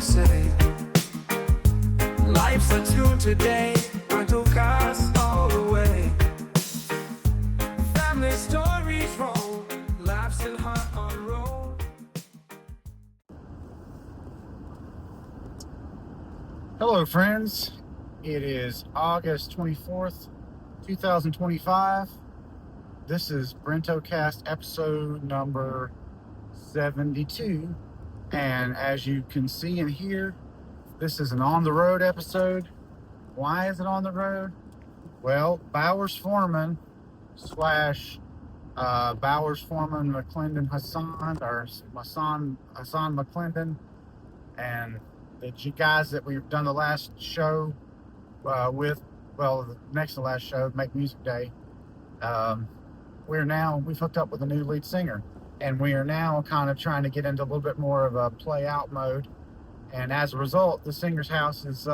say. Life's a tune today, Brentocast all the way. Family stories roll, laughs and heart on roll. Hello friends, it is August 24th, 2025. This is Brentocast episode number 72. And as you can see and hear, this is an on-the-road episode. Why is it on the road? Well, Bowers Foreman slash Bowers Foreman McClendon Hassan, or Hassan McClendon, and the guys that we've done the last show with, well, next to last show, Make Music Day, we've hooked up with a new lead singer, and we are now kind of trying to get into a little bit more of a play out mode. And as a result, the singer's house is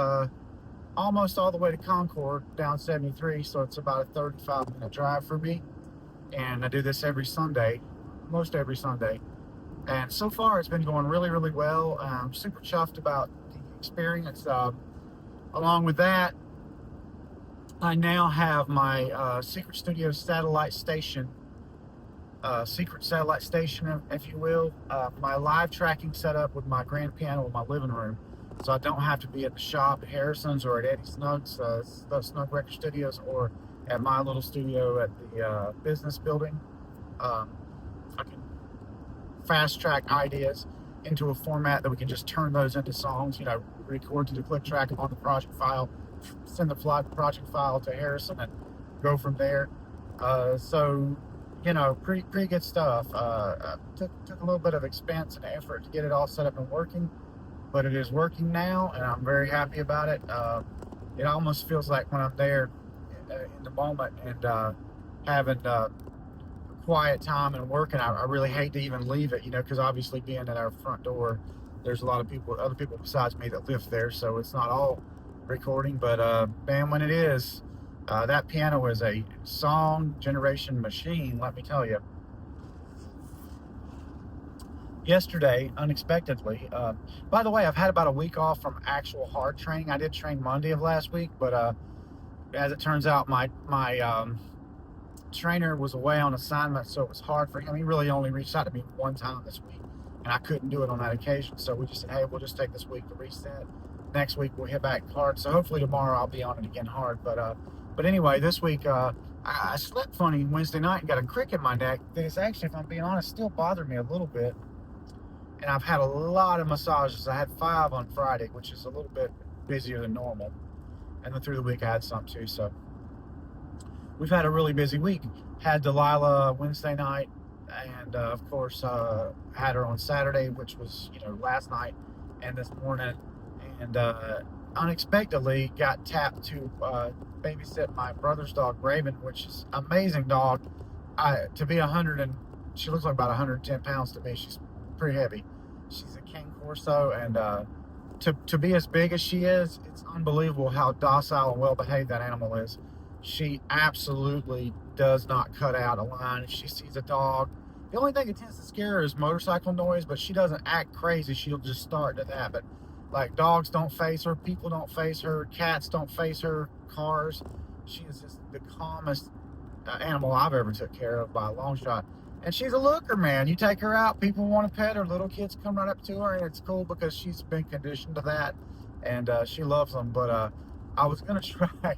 almost all the way to Concord down 73, so it's about a 35-minute drive for me. And I do this every Sunday, most every Sunday. And so far, it's been going really, really well. I'm super chuffed about the experience. Along with that, I now have my secret studio satellite station, if you will. My live tracking setup with my grand piano in my living room, so I don't have to be at the shop at Harrison's or at Eddie Snug's, Snug Record Studios, or at my little studio at the business building. I can fast track ideas into a format that we can just turn those into songs, record to the click track on the project file, send the project file to Harrison, and go from there. Pretty good stuff. Took a little bit of expense and effort to get it all set up and working, but it is working now, and I'm very happy about it. It almost feels like when I'm there in the moment and having quiet time and working, I really hate to even leave it, because obviously being at our front door, there's a lot of other people besides me that live there, so it's not all recording. But man, when it is, that piano is a song generation machine, let me tell you. Yesterday, unexpectedly, by the way, I've had about a week off from actual hard training. I did train Monday of last week, but as it turns out, my trainer was away on assignment, so it was hard for him. He really only reached out to me one time this week, and I couldn't do it on that occasion, so we just said, hey, we'll just take this week to reset. Next week, we'll hit back hard, so hopefully tomorrow I'll be on it again hard. But anyway, this week, I slept funny Wednesday night and got a crick in my neck. It's actually, if I'm being honest, still bothered me a little bit. And I've had a lot of massages. I had 5 on Friday, which is a little bit busier than normal. And then through the week, I had some too. So we've had a really busy week. Had Delilah Wednesday night, and of course, had her on Saturday, which was, last night and this morning. And unexpectedly got tapped to babysit my brother's dog Raven, which is an amazing dog. To be she looks like about 110 pounds to me. She's pretty heavy. She's a King Corso, and to be as big as she is, it's unbelievable how docile and well behaved that animal is. She absolutely does not cut out a line. If she sees a dog, the only thing that tends to scare her is motorcycle noise, but she doesn't act crazy. She'll just start to that. But like, dogs don't face her, people don't face her, cats don't face her, cars. She is just the calmest animal I've ever took care of by a long shot. And she's a looker, man. You take her out, people want to pet her, little kids come right up to her, and it's cool because she's been conditioned to that, and she loves them. But I was going to try,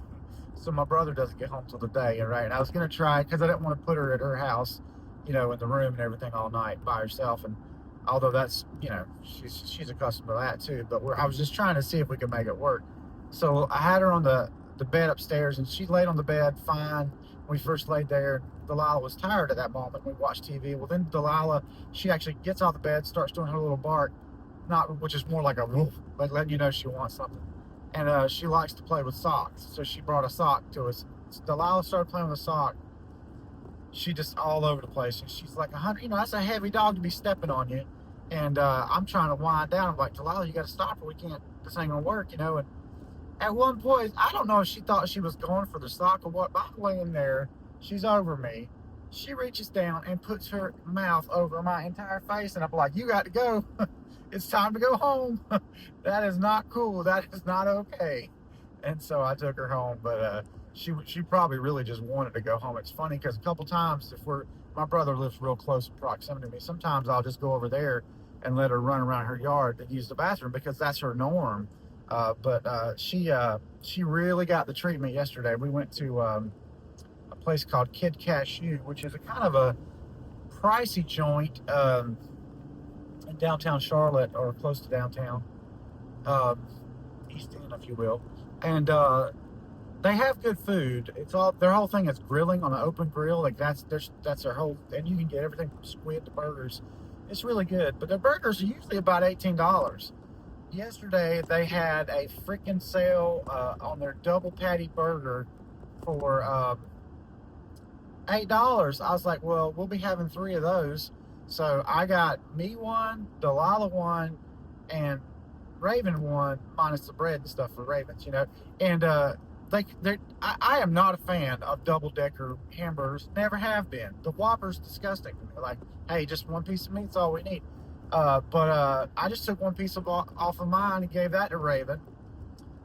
so my brother doesn't get home till the day, right? And I was going to try, because I didn't want to put her at her house, in the room and everything all night by herself. And although that's, she's accustomed to that too, but I was just trying to see if we could make it work. So I had her on the bed upstairs, and she laid on the bed fine. When we first laid there, Delilah was tired at that moment. We watched TV. Well, then Delilah, she actually gets off the bed, starts doing her little bark, which is more like a woof, but letting you know she wants something. And she likes to play with socks, so she brought a sock to us. So Delilah started playing with a sock. She just all over the place, and she's like 100. That's a heavy dog to be stepping on you. And I'm trying to wind down. I'm like, Delilah, you got to stop her. This ain't gonna work, And at one point, I don't know if she thought she was going for the sock or what, but I'm laying there. She's over me. She reaches down and puts her mouth over my entire face, and I'm like, "You got to go. It's time to go home. That is not cool. That is not okay." And so I took her home, but she probably really just wanted to go home. It's funny because a couple times, if we're my brother lives real close in proximity to me, sometimes I'll just go over there and let her run around her yard and use the bathroom because that's her norm. She really got the treatment yesterday. We went to a place called Kid Cashew, which is a kind of a pricey joint in downtown Charlotte or close to downtown, um, East End, if you will. And they have good food. It's all their whole thing is grilling on an open grill. Like that's their whole, and you can get everything from squid to burgers. It's really good, but their burgers are usually about $18. Yesterday they had a freaking sale on their double patty burger for $8. I was like, well, we'll be having 3 of those. So I got me one, Delilah one, and Raven one, minus the bread and stuff for Ravens, you know. And I am not a fan of double decker hamburgers. Never have been. The Whopper's disgusting to me. Like, hey, just one piece of meat's all we need. But I just took one piece off of mine and gave that to Raven.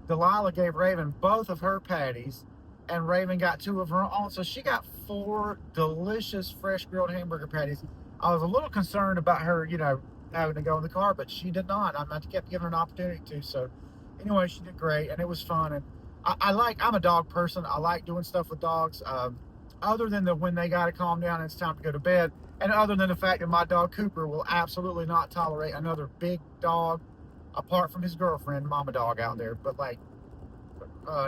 Delilah gave Raven both of her patties, and Raven got 2 of her own. So she got 4 delicious fresh grilled hamburger patties. I was a little concerned about her, you know, having to go in the car, but she did not. I kept giving her an opportunity to. So anyway, she did great, and it was fun. And I'm a dog person. I like doing stuff with dogs. Other than when they got to calm down and it's time to go to bed, and other than the fact that my dog Cooper will absolutely not tolerate another big dog, apart from his girlfriend, Mama Dog out there. But like,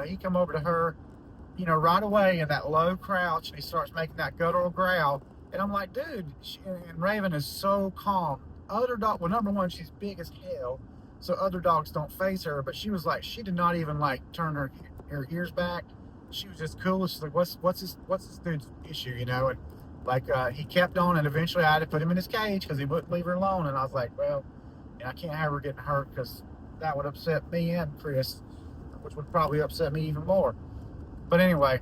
he come over to her, you know, right away in that low crouch, and he starts making that guttural growl. And I'm like, dude, and Raven is so calm. Other dog, well, number one, she's big as hell, so other dogs don't face her. But she was like, she did not even like turn her ears back. She was just cool. She's like, what's this dude's issue, you know? And like, he kept on, and eventually I had to put him in his cage because he wouldn't leave her alone. And I was like, well, I can't have her getting hurt because that would upset me and Chris, which would probably upset me even more. But anyway,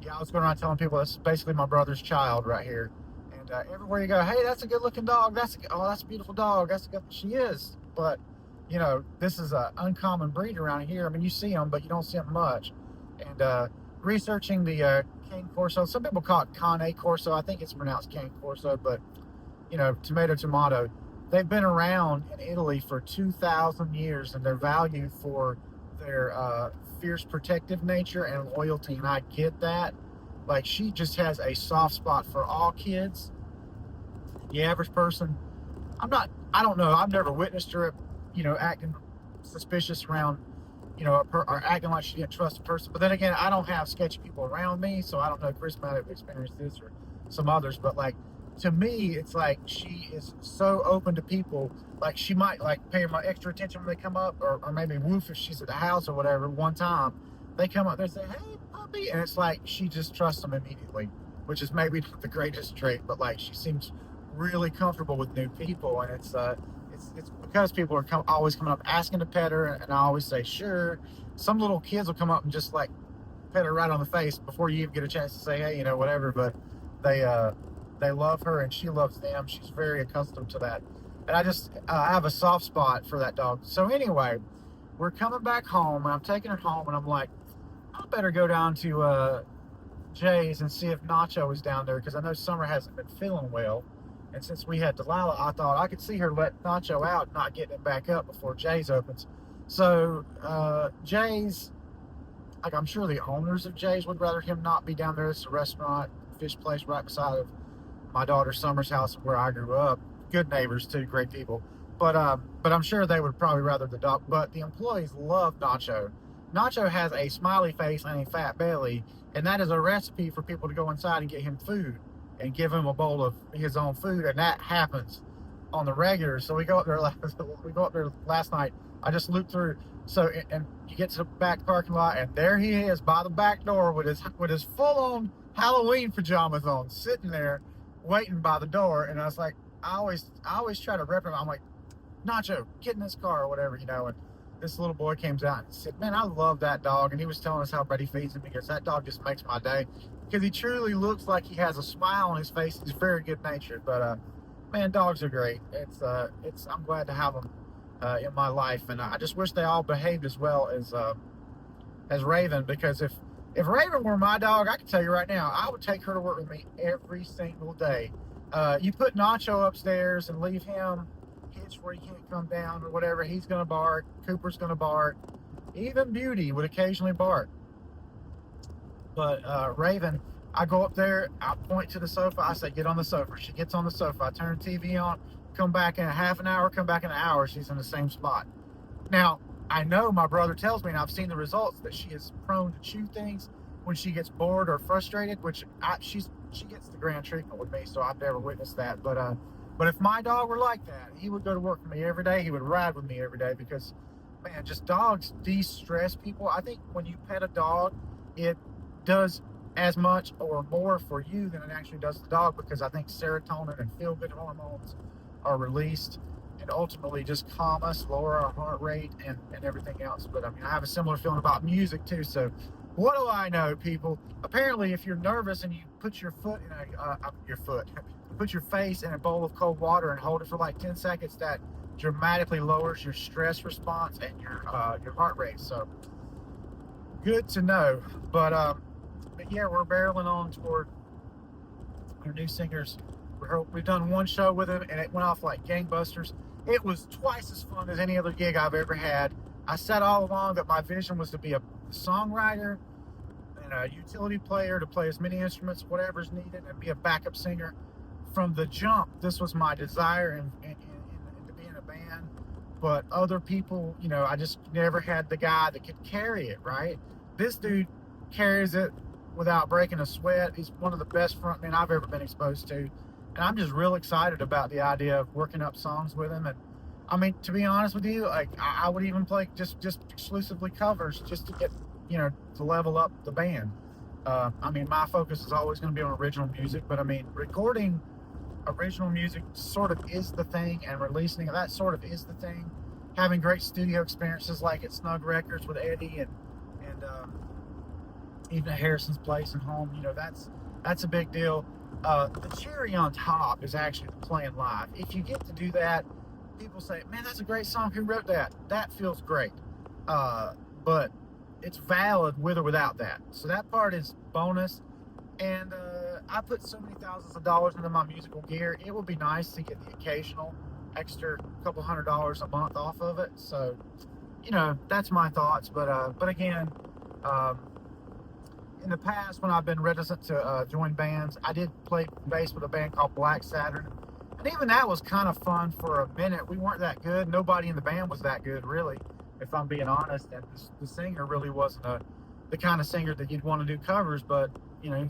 yeah, I was going around telling people this is basically my brother's child right here. And everywhere you go, hey, that's a good-looking dog. That's a beautiful dog. She is. But you know, this is an uncommon breed around here. I mean, you see them, but you don't see them much. And researching the Cane Corso, some people call it Cane Corso. I think it's pronounced Cane Corso, but you know, tomato. They've been around in Italy for 2,000 years, and they're valued for their fierce protective nature and loyalty. And I get that. Like, she just has a soft spot for all kids. The average person, I don't know. I've never witnessed her, you know, acting suspicious around, you know, or acting like she didn't trust a person. But then again, I don't have sketchy people around me, so I don't know if Chris might have experienced this or some others. But like, to me, it's like she is so open to people. Like, she might like pay them extra attention when they come up, or maybe woof if she's at the house or whatever. One time, they come up, they say, "Hey, puppy," and it's like she just trusts them immediately, which is maybe not the greatest trait, but like she seems really comfortable with new people, and it's because people are always coming up asking to pet her, and I always say sure. Some little kids will come up and just like pet her right on the face before you even get a chance to say hey, you know, whatever. But they love her and she loves them. She's very accustomed to that, and I have a soft spot for that dog. So anyway, we're coming back home, and I'm taking her home, and I'm like, I better go down to Jay's and see if Nacho is down there, because I know Summer hasn't been feeling well. And since we had Delilah, I thought I could see her let Nacho out, not getting it back up before Jay's opens. So Jay's, like, I'm sure the owners of Jay's would rather him not be down there. It's a restaurant, fish place right beside of my daughter Summer's house where I grew up. Good neighbors too, great people. But I'm sure they would probably rather the dog. But the employees love Nacho. Nacho has a smiley face and a fat belly, and that is a recipe for people to go inside and get him food and give him a bowl of his own food, and that happens on the regular. So we go up there last night. I just looped through. So, and you get to the back parking lot, and there he is by the back door with his full-on Halloween pajamas on, sitting there waiting by the door. And I was like, I always try to rep him. I'm like, Nacho, get in this car or whatever, you know. And this little boy came out and said, man, I love that dog. And he was telling us how Buddy feeds him, because that dog just makes my day. because he truly looks like he has a smile on his face. He's very good natured, but man, dogs are great. It's I'm glad to have them in my life, and I just wish they all behaved as well as Raven, because if Raven were my dog, I can tell you right now, I would take her to work with me every single day. You put Nacho upstairs and leave him hitched where he can't come down or whatever, he's going to bark. Cooper's going to bark. Even Beauty would occasionally bark. But Raven, I go up there, I point to the sofa, I say, get on the sofa. She gets on the sofa. I turn the TV on, come back in a half an hour, come back in an hour, she's in the same spot. Now, I know my brother tells me, and I've seen the results, that she is prone to chew things when she gets bored or frustrated, which she gets the grand treatment with me, so I've never witnessed that. But if my dog were like that, he would go to work for me every day. He would ride with me every day because, man, just dogs de-stress people. I think when you pet a dog, it does as much or more for you than it actually does the dog, because I think serotonin and feel-good hormones are released and ultimately just calm us, lower our heart rate, and everything else. But I mean, I have a similar feeling about music too. So what do I know, people? Apparently, if you're nervous and you put your foot in put your face in a bowl of cold water and hold it for like 10 seconds, that dramatically lowers your stress response and your heart rate. So good to know. But yeah, we're barreling on toward our new singers. We've done one show with him, and it went off like gangbusters. It was twice as fun as any other gig I've ever had. I said all along that my vision was to be a songwriter and a utility player, to play as many instruments, whatever's needed, and be a backup singer. From the jump, this was my desire and to be in a band. But other people, I just never had the guy that could carry it, right? This dude carries it without breaking a sweat. He's one of the best frontmen I've ever been exposed to. And I'm just real excited about the idea of working up songs with him. And I mean, to be honest with you, like I would even play just exclusively covers just to get, to level up the band. I mean, my focus is always going to be on original music, but I mean, recording original music sort of is the thing, and releasing that sort of is the thing. Having great studio experiences like at Snug Records with Eddie and even at Harrison's place and home, that's a big deal. The cherry on top is actually playing live. If you get to do that, people say, man, that's a great song. Who wrote that? That feels great. But it's valid with or without that. So that part is bonus. And I put so many thousands of dollars into my musical gear. It would be nice to get the occasional extra couple $100 a month off of it. So, that's my thoughts. But again, in the past, when I've been reticent to join bands, I did play bass with a band called Black Saturn. And even that was kind of fun for a minute. We weren't that good. Nobody in the band was that good, really, if I'm being honest. And the singer really wasn't the kind of singer that you'd want to do covers. But, you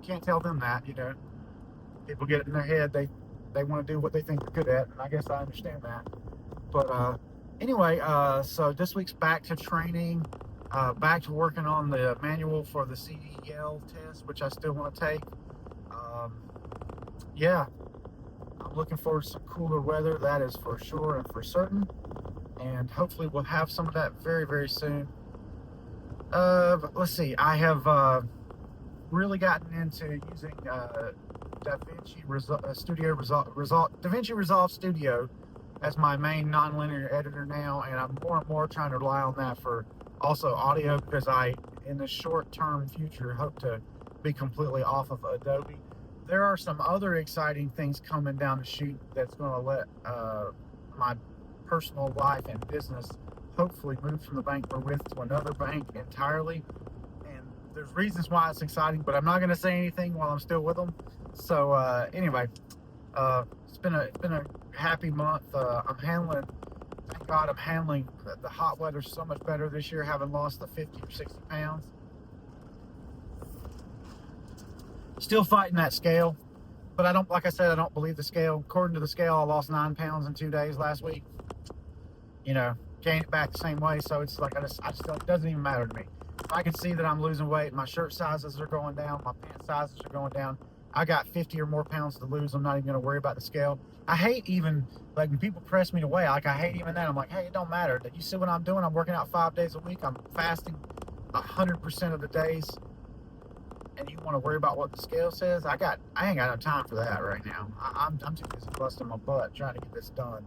can't tell them that, People get it in their head. They want to do what they think they're good at. And I guess I understand that. But anyway, so this week's back to training. Back to working on the manual for the CDL test, which I still want to take. Yeah, I'm looking forward to some cooler weather, that is for sure and for certain. And hopefully we'll have some of that very, very soon. But let's see, I have really gotten into using DaVinci Resolve Studio as my main nonlinear editor now, and I'm more and more trying to rely on that for also audio, because I, in the short-term future, hope to be completely off of Adobe. There are some other exciting things coming down the chute that's going to let my personal life and business hopefully move from the bank we're with to another bank entirely. And there's reasons why it's exciting, but I'm not going to say anything while I'm still with them. So anyway, it's been a happy month. Thank God I'm handling the hot weather so much better this year, having lost the 50 or 60 pounds. Still fighting that scale, but I don't believe the scale. According to the scale, I lost 9 pounds in 2 days last week. Gained it back the same way, so it's like I just it doesn't even matter to me. If I can see that I'm losing weight, my shirt sizes are going down, my pant sizes are going down, I got 50 or more pounds to lose, I'm not even going to worry about the scale. I hate even, like, when people press me to weigh, I hate even that. I'm like, hey, it don't matter. You see what I'm doing? I'm working out 5 days a week. I'm fasting 100% of the days. and you want to worry about what the scale says, I ain't got no time for that right now. I'm too busy busting my butt trying to get this done.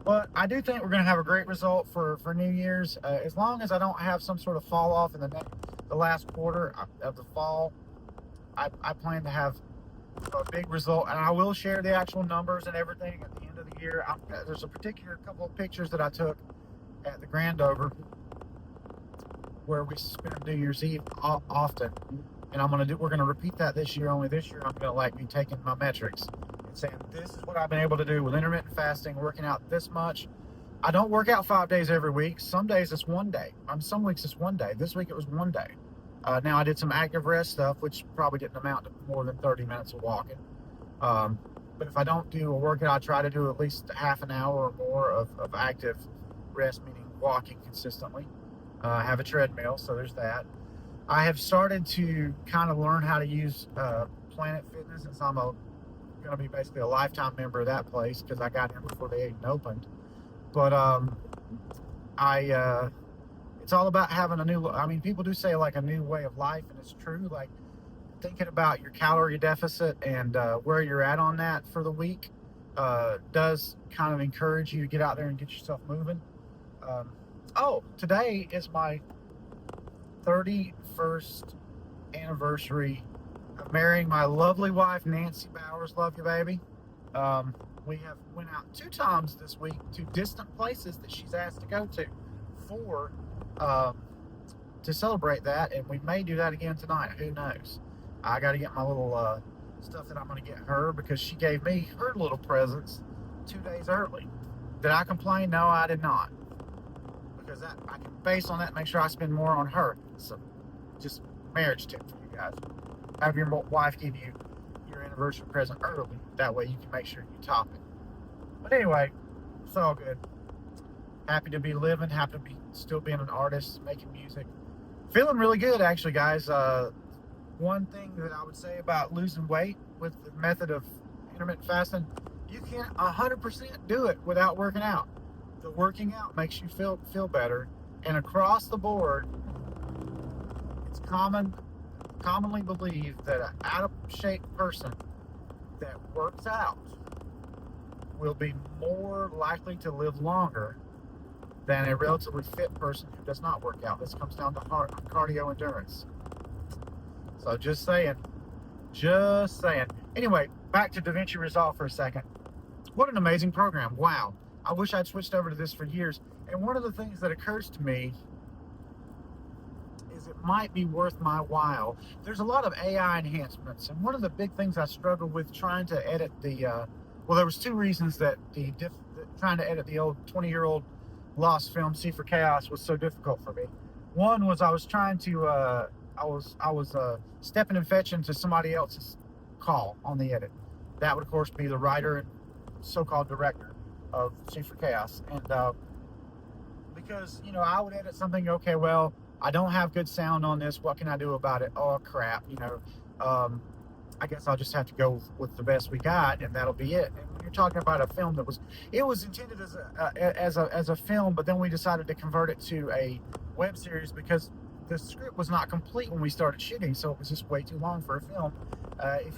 But I do think we're going to have a great result for New Year's. As long as I don't have some sort of fall off in the last quarter of the fall, I plan to have a big result, and I will share the actual numbers and everything at the end of the year. There's a particular couple of pictures that I took at the Grandover where we spend New Year's Eve often, and we're gonna repeat that this year. Only this year I'm gonna be taking my metrics and saying this is what I've been able to do with intermittent fasting, working out this much. I don't work out 5 days every week. Some days it's one day. Some weeks it's one day. This week it was one day. Now I did some active rest stuff, which probably didn't amount to more than 30 minutes of walking. But if I don't do a workout, I try to do at least half an hour or more of active rest, meaning walking consistently. I have a treadmill, so there's that. I have started to kind of learn how to use Planet Fitness, since I'm going to be basically a lifetime member of that place because I got in before they even opened. But it's all about having people do say like a new way of life, and it's true. Like thinking about your calorie deficit and where you're at on that for the week does kind of encourage you to get out there and get yourself moving. Today is my 31st anniversary of marrying my lovely wife, Nancy Bowers. Love you, baby. We have went out 2 times this week to distant places that she's asked to go to celebrate that, and we may do that again tonight. Who knows? I got to get my little stuff that I'm going to get her, because she gave me her little presents 2 days early. Did I complain? No, I did not, because I can base on that, make sure I spend more on her. So just marriage tip for you guys: have your wife give you your anniversary present early. That way you can make sure you top it. But anyway, it's all good. Happy to be living, happy to be still being an artist, making music. Feeling really good, actually, guys. One thing that I would say about losing weight with the method of intermittent fasting, you can't 100% do it without working out. The working out makes you feel better, and across the board, it's commonly believed that an out-of-shape person that works out will be more likely to live longer than a relatively fit person who does not work out. This comes down to cardio endurance. So just saying. Anyway, back to DaVinci Resolve for a second. What an amazing program. Wow. I wish I'd switched over to this for years. And one of the things that occurs to me is it might be worth my while. There's a lot of AI enhancements, and one of the big things I struggled with trying to edit there was 2 reasons that trying to edit the old 20-year-old lost film C for Chaos was so difficult for me. One was I was trying to I was stepping and fetching to somebody else's call on the edit. That would of course be the writer and so-called director of C for Chaos. And because I would edit something, okay, well, I don't have good sound on this, what can I do about it? Oh crap, I guess I'll just have to go with the best we got, and that'll be it. And when you're talking about a film that was intended as a film, but then we decided to convert it to a web series because the script was not complete when we started shooting, so it was just way too long for a film. If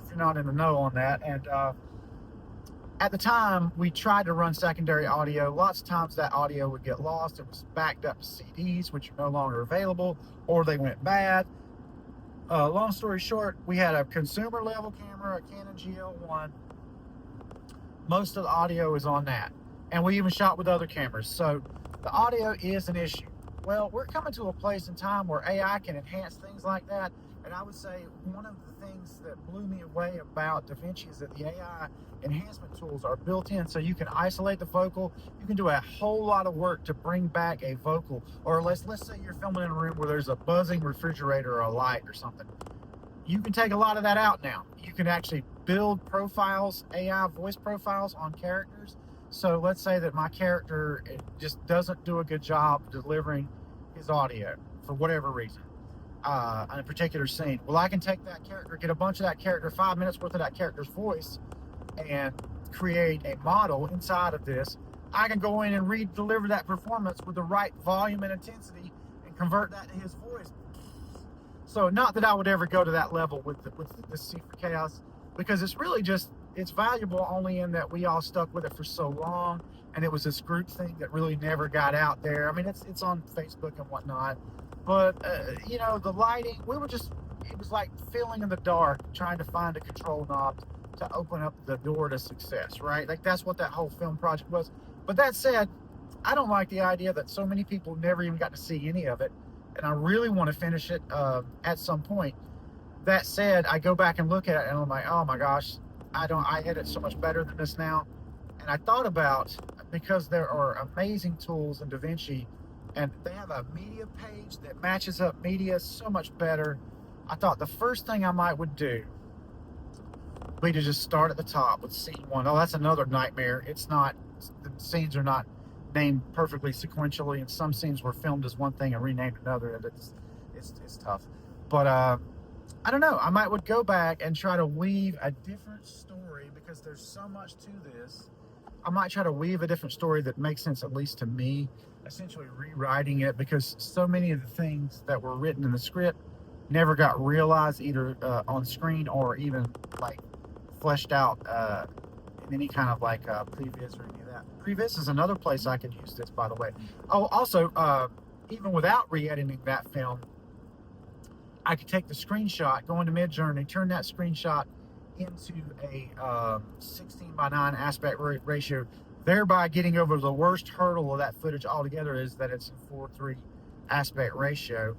you're not in the know on that, and at the time we tried to run secondary audio. Lots of times that audio would get lost. It was backed up to CDs, which are no longer available, or they went bad. Long story short, we had a consumer level camera, a Canon GL1. Most of the audio is on that. And we even shot with other cameras. So the audio is an issue. Well, we're coming to a place in time where AI can enhance things like that. And I would say one of the things that blew me away about DaVinci is that the AI enhancement tools are built in, so you can isolate the vocal. You can do a whole lot of work to bring back a vocal. Or let's say you're filming in a room where there's a buzzing refrigerator or a light or something. You can take a lot of that out now. You can actually build profiles, AI voice profiles on characters. So let's say that my character just doesn't do a good job delivering his audio for whatever reason in a particular scene. Well, I can take that character, get a bunch of that character, 5 minutes worth of that character's voice, and create a model inside of this. I can go in and deliver that performance with the right volume and intensity and convert that to his voice. So not that I would ever go to that level with the Secret Chaos, because it's really just, it's valuable only in that we all stuck with it for so long, and it was this group thing that really never got out there. I mean, it's on Facebook and whatnot, but you know, the lighting, we were just, it was like feeling in the dark, trying to find a control knob to open up the door to success, right? Like that's what that whole film project was. But that said, I don't like the idea that so many people never even got to see any of it, and I really want to finish it at some point. That said, I go back and look at it, and I'm like, oh my gosh, I edit so much better than this now. And I thought about, because there are amazing tools in DaVinci, and they have a media page that matches up media so much better. I thought the first thing I might would do would be to just start at the top with scene one. Oh, that's another nightmare. It's not, the scenes are not named perfectly sequentially, and some scenes were filmed as one thing and renamed another, and it's tough. But I don't know, I would go back and try to weave a different story, because there's so much to this. I might try to weave a different story that makes sense, at least to me, essentially rewriting it, because so many of the things that were written in the script never got realized, either on screen or even like fleshed out in any kind of like previs or any of that. Previs is another place I could use this, by the way. Oh, also, even without re-editing that film, I could take the screenshot, go into Midjourney, turn that screenshot into a 16:9 aspect ratio, thereby getting over the worst hurdle of that footage altogether, is that it's a 4:3 aspect ratio,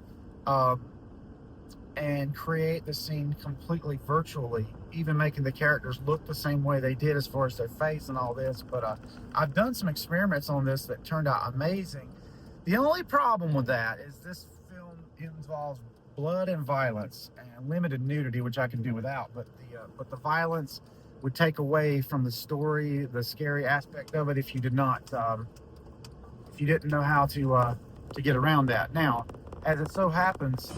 and create the scene completely virtually, even making the characters look the same way they did as far as their face and all this. But I've done some experiments on this that turned out amazing. The only problem with that is this film involves blood and violence and limited nudity, which I can do without, but the violence would take away from the story, the scary aspect of it, if you did not if you didn't know how to get around that. Now, as it so happens,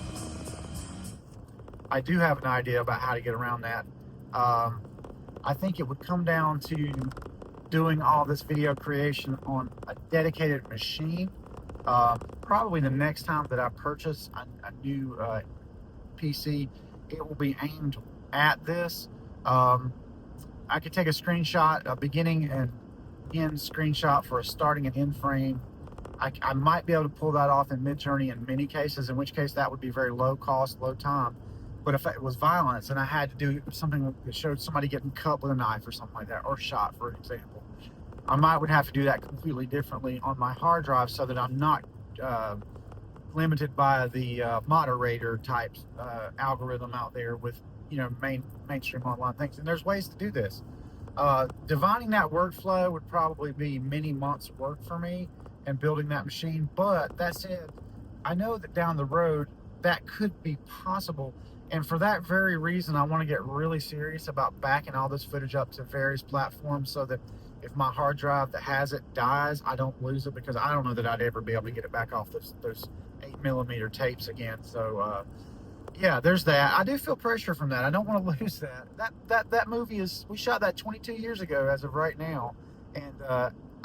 I do have an idea about how to get around that. I think it would come down to doing all this video creation on a dedicated machine. Probably the next time that I purchase a new PC, it will be aimed at this. I could take a screenshot, a beginning and end screenshot for a starting and end frame. I might be able to pull that off in Midjourney in many cases, in which case that would be very low cost, low time. But if it was violence and I had to do something that showed somebody getting cut with a knife or something like that, or shot, for example, I would have to do that completely differently on my hard drive, so that I'm not limited by the moderator type algorithm out there with, you know, mainstream online things. And there's ways to do this. Divining that workflow would probably be many months work for me, and building that machine. But that said, I know that down the road that could be possible. And for that very reason, I want to get really serious about backing all this footage up to various platforms, so that if my hard drive that has it dies, I don't lose it, because I don't know that I'd ever be able to get it back off those 8mm tapes again. So yeah, there's that. I do feel pressure from that. I don't want to lose that. That movie is, we shot that 22 years ago as of right now, and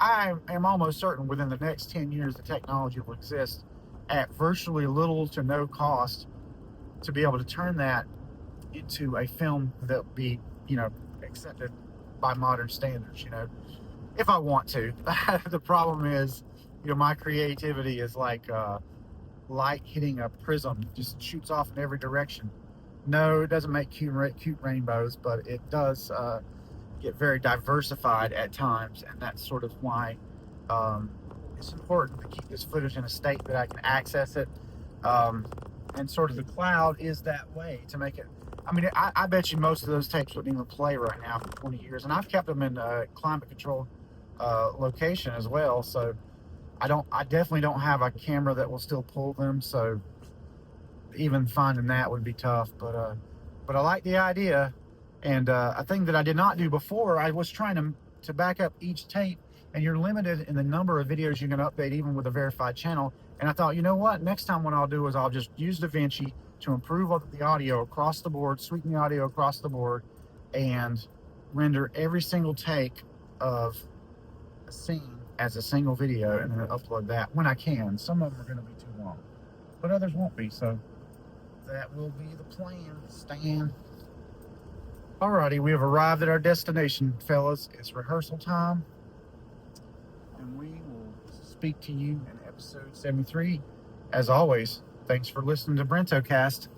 I am almost certain within the next 10 years the technology will exist at virtually little to no cost to be able to turn that into a film that will be, you know, accepted by modern standards, you know, if I want to. The problem is, you know, my creativity is like light hitting a prism, just shoots off in every direction. No, it doesn't make cute rainbows, but it does get very diversified at times, and that's sort of why it's important to keep this footage in a state that I can access it. And sort of the cloud is that way to make it. I mean, I bet you most of those tapes wouldn't even play right now for 20 years, and I've kept them in a climate controlled location as well. So I definitely don't have a camera that will still pull them. So even finding that would be tough. But I like the idea. And a thing that I did not do before, I was trying to back up each tape, and you're limited in the number of videos you can update, even with a verified channel. And I thought, you know what? Next time what I'll do is I'll just use DaVinci to improve the audio across the board, sweeten the audio across the board, and render every single take of a scene as a single video, and then upload that when I can. Some of them are going to be too long, but others won't be. So That will be the plan, Stan. Alrighty, we have arrived at our destination, fellas. It's rehearsal time. And we will speak to you in episode 73. As always, thanks for listening to Brentocast.